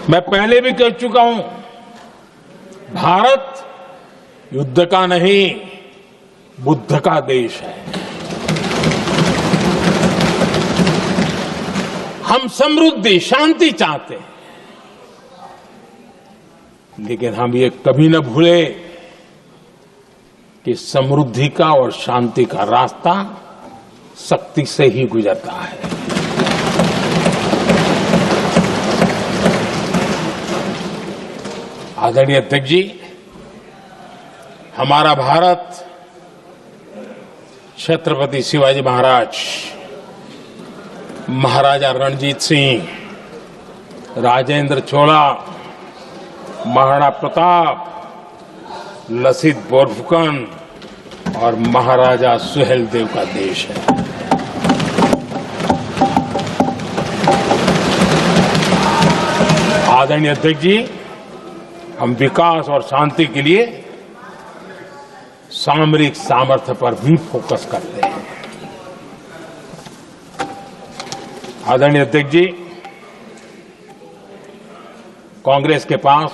मैं पहले भी कह चुका हूं, भारत युद्ध का नहीं, बुद्ध का देश है। हम समृद्धि, शांति चाहते हैं, लेकिन हम ये कभी न भूले कि समृद्धि का और शांति का रास्ता शक्ति से ही गुजरता है। आदरणीय अध्यक्ष जी, हमारा भारत छत्रपति शिवाजी महाराज, महाराजा रणजीत सिंह, राजेंद्र चोला, महाराणा प्रताप, लसित बोरफुकन और महाराजा सुहेलदेव का देश है। आदरणीय अध्यक्ष जी, हम विकास और शांति के लिए सामरिक सामर्थ्य पर भी फोकस करते हैं। आदरणीय अध्यक्ष जी, कांग्रेस के पास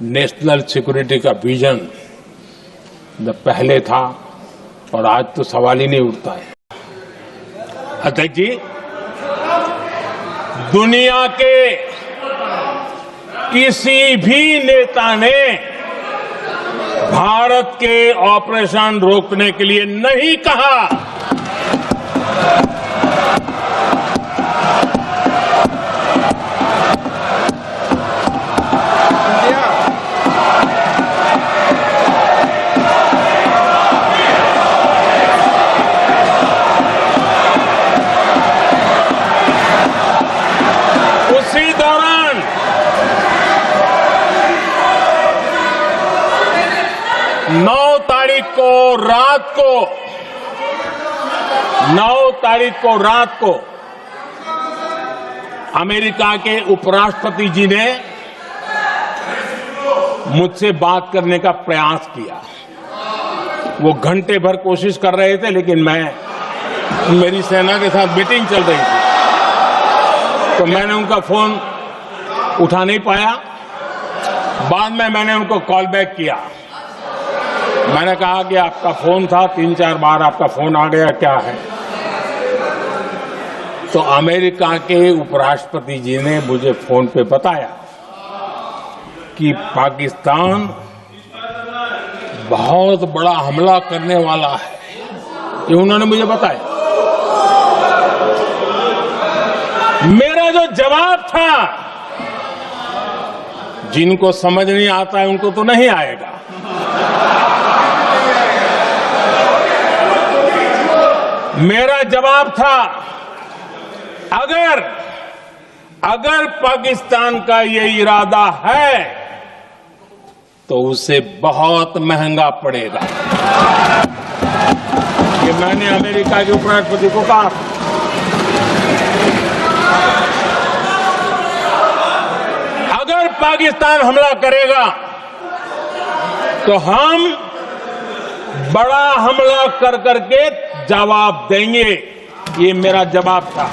नेशनल सिक्योरिटी का विजन पहले था और आज तो सवाल ही नहीं उठता है। अध्यक्ष जी, दुनिया के किसी भी नेता ने भारत के ऑपरेशन रोकने के लिए नहीं कहा। उसी दौरान 9 तारीख को रात को अमेरिका के उपराष्ट्रपति जी ने मुझसे बात करने का प्रयास किया। वो घंटे भर कोशिश कर रहे थे, लेकिन मेरी सेना के साथ मीटिंग चल रही थी, तो मैंने उनका फोन उठा नहीं पाया। बाद में मैंने उनको कॉल बैक किया। मैंने कहा कि आपका फोन था, 3-4 बार आपका फोन आ गया, क्या है? तो अमेरिका के उपराष्ट्रपति जी ने मुझे फोन पे बताया कि पाकिस्तान बहुत बड़ा हमला करने वाला है। ये उन्होंने मुझे बताया। मेरा जो जवाब था, जिनको समझ नहीं आता है उनको तो नहीं आएगा। मेरा जवाब था, अगर पाकिस्तान का ये इरादा है तो उसे बहुत महंगा पड़ेगा। ये मैंने अमेरिका के उपराष्ट्रपति को कहा। अगर पाकिस्तान हमला करेगा तो हम बड़ा हमला कर करके जवाब देंगे। ये मेरा जवाब था।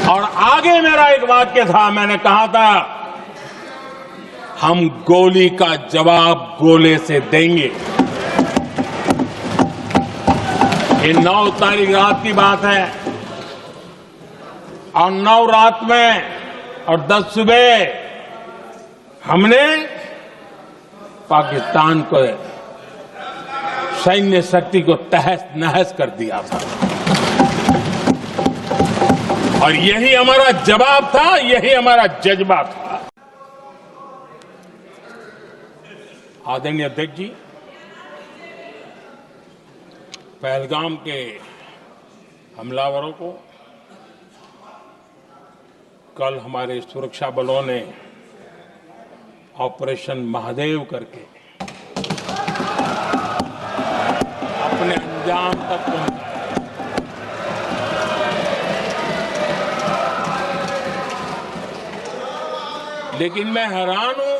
और आगे मेरा एक वाक्य था, मैंने कहा था, हम गोली का जवाब गोले से देंगे। ये 9 तारीख रात की बात है, और 9 रात में और 10 सुबह हमने पाकिस्तान को सैन्य शक्ति को तहस नहस कर दिया था। और यही हमारा जवाब था, यही हमारा जज्बा था। आदरणीय अध्यक्ष जी, पहलगाम के हमलावरों को कल हमारे सुरक्षा बलों ने ऑपरेशन महादेव करके अपने अंजाम तक पहुंचाया। लेकिन मैं हैरान हूं,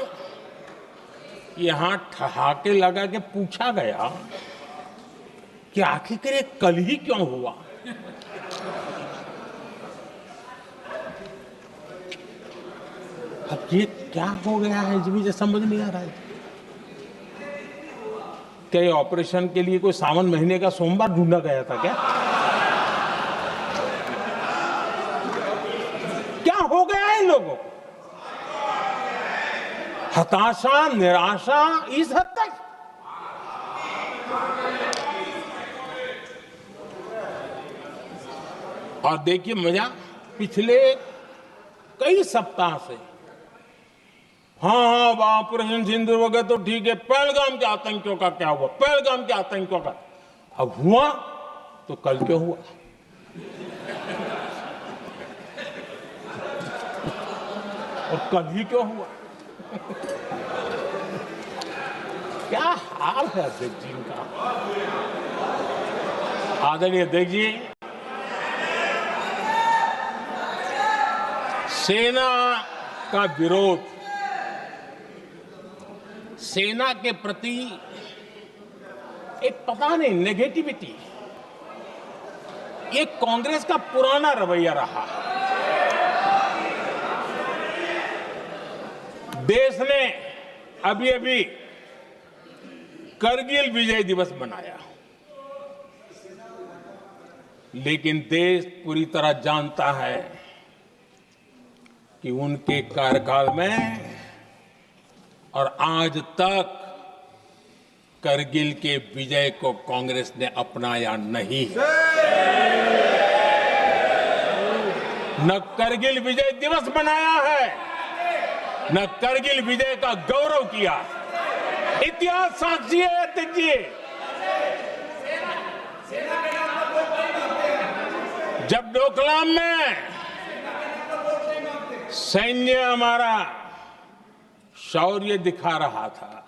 यहां ठहाके लगा के पूछा गया कि आखिर ये कल ही क्यों हुआ। अब ये क्या हो गया है, मुझे समझ नहीं आ रहा है। क्या ये ऑपरेशन के लिए कोई सावन महीने का सोमवार ढूंढा गया था क्या? क्या हो गया है इन लोगों को? हताशा, निराशा इस हद तक। और देखिए मजा, पिछले कई सप्ताह से हाँ ऑपरेशन सिंदूर वगैरह तो ठीक है, पहलगाम के आतंकियों का क्या हुआ, पहलगाम के आतंकियों का अब हुआ तो कल क्यों हुआ? और कल ही क्यों हुआ? क्या हाल है अध्यक्ष जी का। आदरणीय अध्यक्ष जी, सेना का विरोध, सेना के प्रति एक पता नहीं नेगेटिविटी, ये कांग्रेस का पुराना रवैया रहा है। देश ने अभी अभी करगिल विजय दिवस मनाया, लेकिन देश पूरी तरह जानता है कि उनके कार्यकाल में और आज तक करगिल के विजय को कांग्रेस ने अपनाया नहीं है। न करगिल विजय दिवस मनाया है, न करगिल विजय का गौरव किया। इतिहास साक्षी है अध्यक्ष जी। जब डोकलाम में सैन्य हमारा शौर्य दिखा रहा था,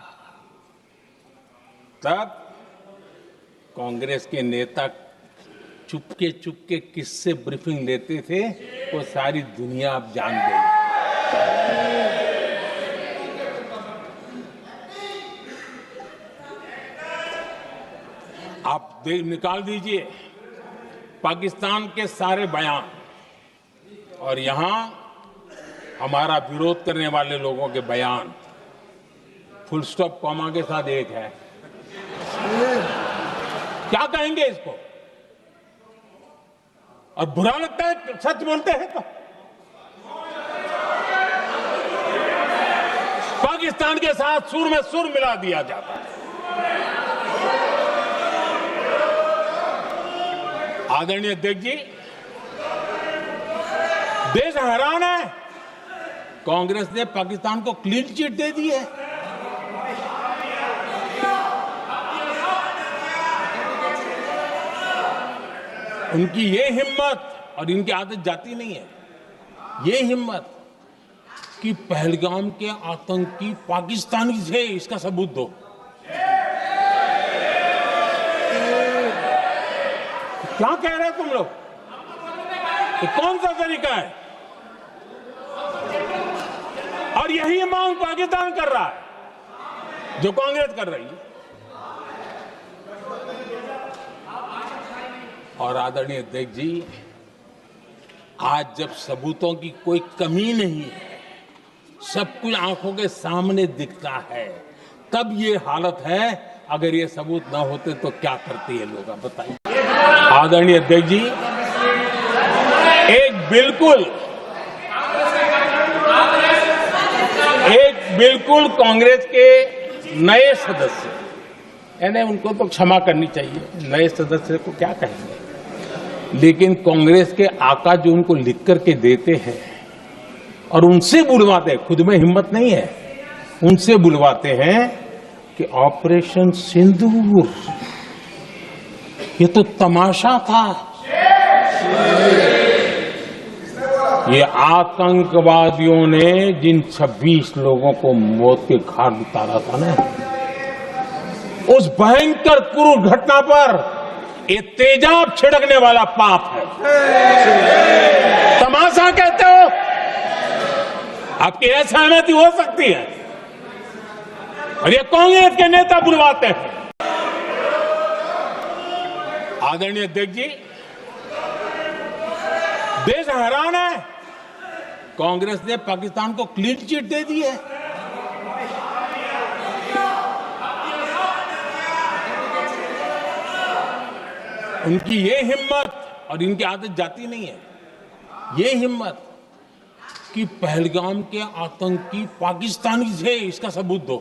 तब कांग्रेस के नेता चुपके चुपके किससे ब्रीफिंग लेते थे वो सारी दुनिया अब जान गई। आप निकाल दीजिए पाकिस्तान के सारे बयान और यहां हमारा विरोध करने वाले लोगों के बयान, फुल स्टॉप कॉमा के साथ एक है। क्या कहेंगे इसको? और बुरा लगता है सच बोलते हैं तो। पाकिस्तान के साथ सुर में सुर मिला दिया जाता है। आदरणीय अध्यक्ष जी, देश हैरान है, कांग्रेस ने पाकिस्तान को क्लीन चिट दे दी है। उनकी ये हिम्मत, और इनकी आदत जाती नहीं है, ये हिम्मत कि पहलगाम के आतंकी पाकिस्तानी थे, इसका सबूत दो। क्या कह रहे हैं तुम लोग? तो कौन सा तरीका है? और यही मांग पाकिस्तान कर रहा है जो कांग्रेस कर रही है। और आदरणीय अध्यक्ष जी, आज जब सबूतों की कोई कमी नहीं है, सब कुछ आंखों के सामने दिखता है, तब ये हालत है। अगर ये सबूत ना होते तो क्या करते ये लोग, आप बताइए। आदरणीय अध्यक्ष जी, एक बिल्कुल कांग्रेस के नए सदस्य, यानी उनको तो क्षमा करनी चाहिए, नए सदस्य को क्या कहेंगे, लेकिन कांग्रेस के आका जो उनको लिख करके देते हैं और उनसे बुलवाते हैं, खुद में हिम्मत नहीं है, उनसे बुलवाते हैं कि ऑपरेशन सिंदूर ये तो तमाशा था, ये आतंकवादियों ने जिन 26 लोगों को मौत के घाट उतारा था ना, उस भयंकर क्रूर घटना पर ये तेजाब छिड़कने वाला पाप है। तमाशा कहते हो? आपकी असहमति हो सकती है, और ये कांग्रेस के नेता बुलवाते हैं। आदरणीय अध्यक्ष जी, देश हैरान है, कांग्रेस ने पाकिस्तान को क्लीन चिट दे दी है। उनकी ये हिम्मत, और इनकी आदत जाती नहीं है, ये हिम्मत कि पहलगाम के आतंकी पाकिस्तानी थे, इसका सबूत दो।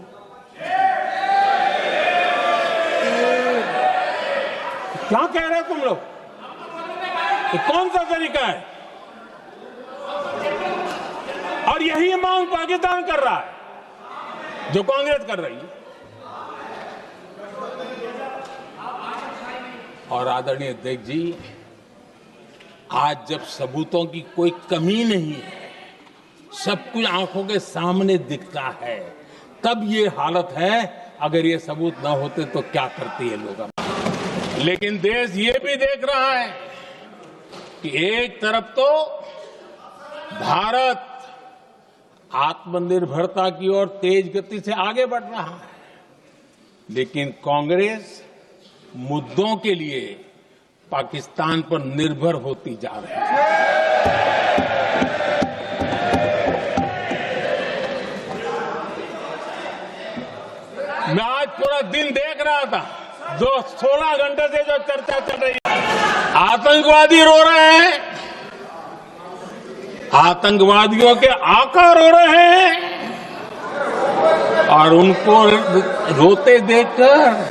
क्या कह रहे हो तुम लोग? तो कौन सा तरीका है? और यही मांग पाकिस्तान कर रहा है जो कांग्रेस कर रही है। और आदरणीय अध्यक्ष जी, आज जब सबूतों की कोई कमी नहीं है, सब कुछ आंखों के सामने दिखता है, तब ये हालत है। अगर ये सबूत ना होते तो क्या करती है लोग। लेकिन देश ये भी देख रहा है कि एक तरफ तो भारत आत्मनिर्भरता की ओर तेज गति से आगे बढ़ रहा है, लेकिन कांग्रेस मुद्दों के लिए पाकिस्तान पर निर्भर होती जा रही है। मैं आज पूरा दिन देख रहा था, जो 16 घंटे से जो चर्चा चल रही है, आतंकवादी रो रहे हैं, आतंकवादियों के आका रो रहे हैं, और उनको रोते देखकर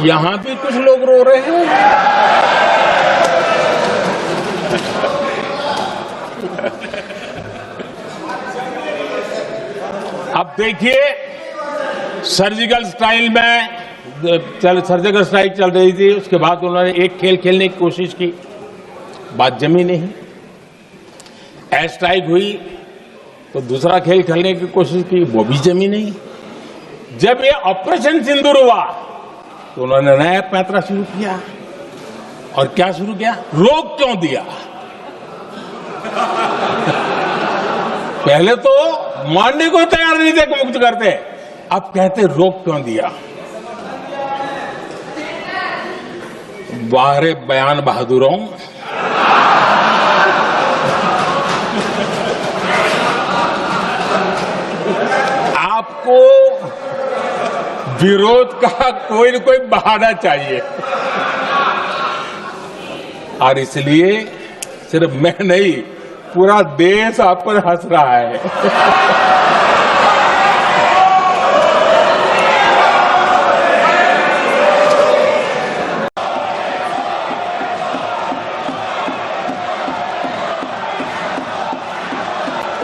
यहां भी कुछ लोग रो रहे हैं। अब देखिए, सर्जिकल स्ट्राइक सर्जिकल स्ट्राइक चल रही थी, उसके बाद उन्होंने एक खेल खेलने की कोशिश की, बात जमी नहीं। एयर स्ट्राइक हुई तो दूसरा खेल खेलने की कोशिश की, वो भी जमी नहीं। जब ये ऑपरेशन सिंदूर हुआ तो उन्होंने नया पैंतरा शुरू किया। और क्या शुरू किया? रोक क्यों दिया? पहले तो मानने को तैयार नहीं थे कि मुक्त करते, अब कहते रोक क्यों दिया। बाहरे बयान बहादुरों, आपको विरोध का कोई न कोई बहाना चाहिए, और इसलिए सिर्फ मैं नहीं, पूरा देश आप पर हंस रहा है।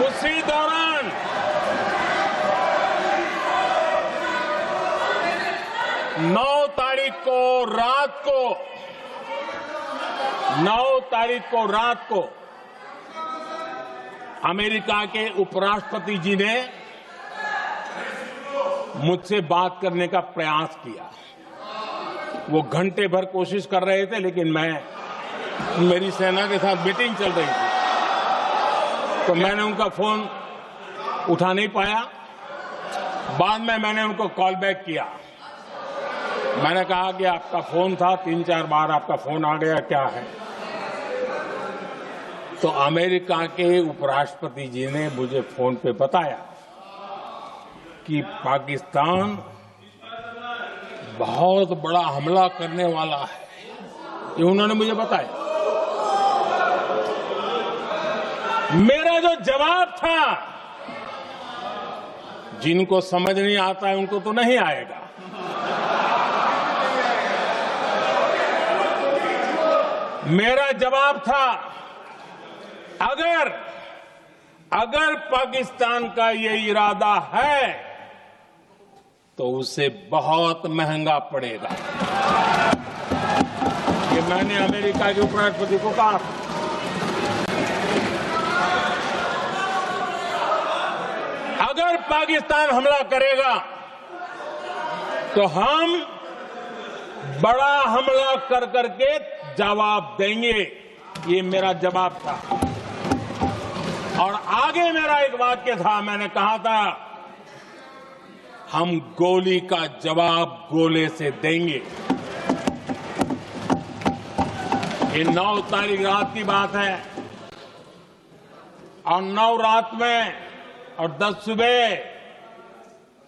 उसी दौरान 9 तारीख को रात को अमेरिका के उपराष्ट्रपति जी ने मुझसे बात करने का प्रयास किया। वो घंटे भर कोशिश कर रहे थे, लेकिन मेरी सेना के साथ मीटिंग चल रही थी, तो मैंने उनका फोन उठा नहीं पाया। बाद में मैंने उनको कॉल बैक किया। मैंने कहा कि आपका फोन था, 3-4 बार आपका फोन आ गया, क्या है? तो अमेरिका के उपराष्ट्रपति जी ने मुझे फोन पे बताया कि पाकिस्तान बहुत बड़ा हमला करने वाला है, ये उन्होंने मुझे बताया। मेरा जो जवाब था, जिनको समझ नहीं आता है उनको तो नहीं आएगा, मेरा जवाब था, अगर पाकिस्तान का ये इरादा है तो उसे बहुत महंगा पड़ेगा। ये मैंने अमेरिका के उपराष्ट्रपति को कहा। अगर पाकिस्तान हमला करेगा तो हम बड़ा हमला कर करके जवाब देंगे, ये मेरा जवाब था। और आगे मेरा एक वाक्य था, मैंने कहा था, हम गोली का जवाब गोले से देंगे। ये 9 तारीख रात की बात है, और 9 रात में और 10 सुबह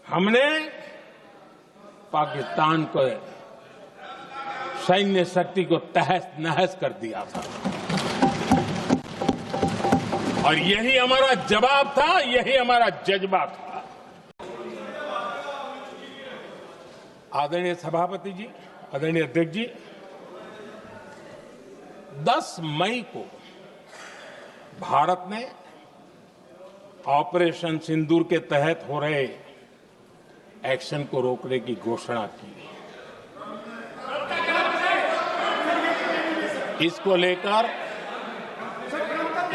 हमने पाकिस्तान को सैन्य शक्ति को तहस नहस कर दिया था। और यही हमारा जवाब था, यही हमारा जज्बा था। आदरणीय सभापति जी, आदरणीय अध्यक्ष जी, 10 मई को भारत ने ऑपरेशन सिंदूर के तहत हो रहे एक्शन को रोकने की घोषणा की। इसको लेकर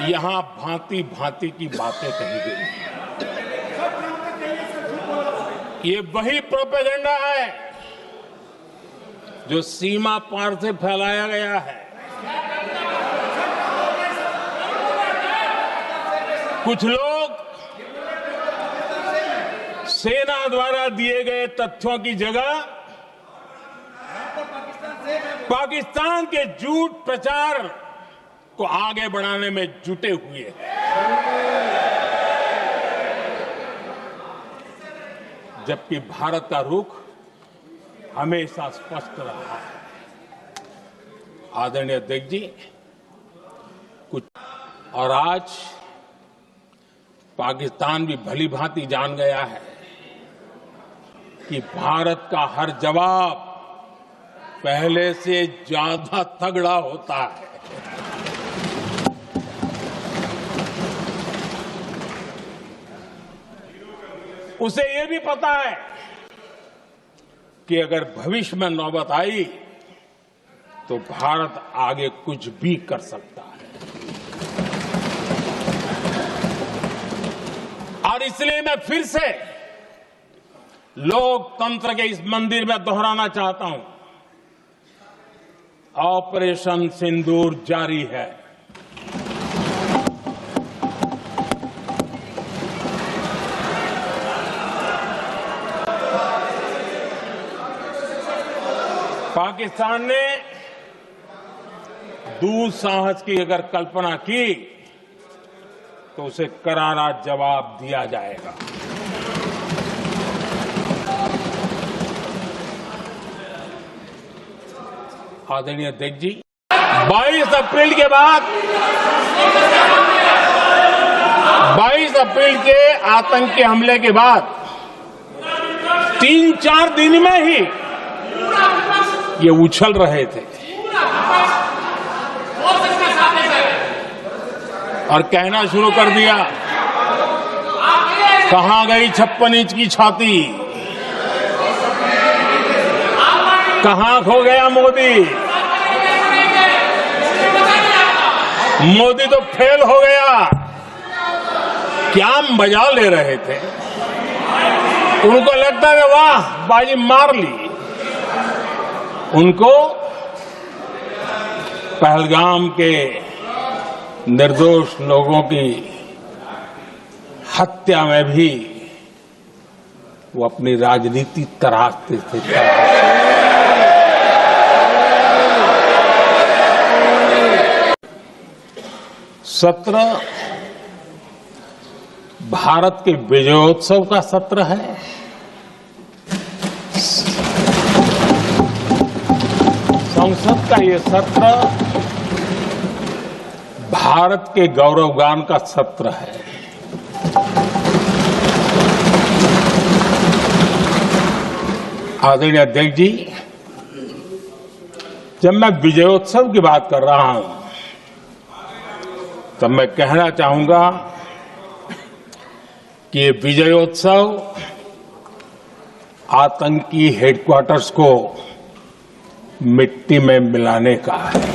यहां भांति भांति की बातें कही गई। ये वही प्रोपेगेंडा है जो सीमा पार से फैलाया गया है। कुछ लोग सेना द्वारा दिए गए तथ्यों की जगह पाकिस्तान के झूठ प्रचार को आगे बढ़ाने में जुटे हुए हैं। जबकि भारत का रुख हमेशा स्पष्ट रहा है। आदरणीय अध्यक्ष जी, कुछ और आज पाकिस्तान भी भली भांति जान गया है कि भारत का हर जवाब पहले से ज्यादा तगड़ा होता है। उसे यह भी पता है कि अगर भविष्य में नौबत आई तो भारत आगे कुछ भी कर सकता है। और इसलिए मैं फिर से लोकतंत्र के इस मंदिर में दोहराना चाहता हूं, ऑपरेशन सिंदूर जारी है। पाकिस्तान ने दुस्साहस की अगर कल्पना की तो उसे करारा जवाब दिया जाएगा। आदरणीय अध्यक्ष जी, 22 अप्रैल के बाद 22 अप्रैल के आतंकी हमले के बाद 3-4 दिन में ही ये उछल रहे थे और कहना शुरू कर दिया, कहां गई 56 इंच की छाती, कहां खो गया मोदी, मोदी तो फेल हो गया। क्या मजा ले रहे थे। उनको लगता है वाह बाजी मार ली। उनको पहलगाम के निर्दोष लोगों की हत्या में भी वो अपनी राजनीति तराशते थे। सत्र भारत के विजयोत्सव का सत्र है। संसद का ये सत्र भारत के गौरवगान का सत्र है। आदरणीय अध्यक्ष जी, जब मैं विजयोत्सव की बात कर रहा हूं तब मैं कहना चाहूंगा कि ये विजयोत्सव आतंकी हेडक्वार्टर्स को मिट्टी में मिलाने का है।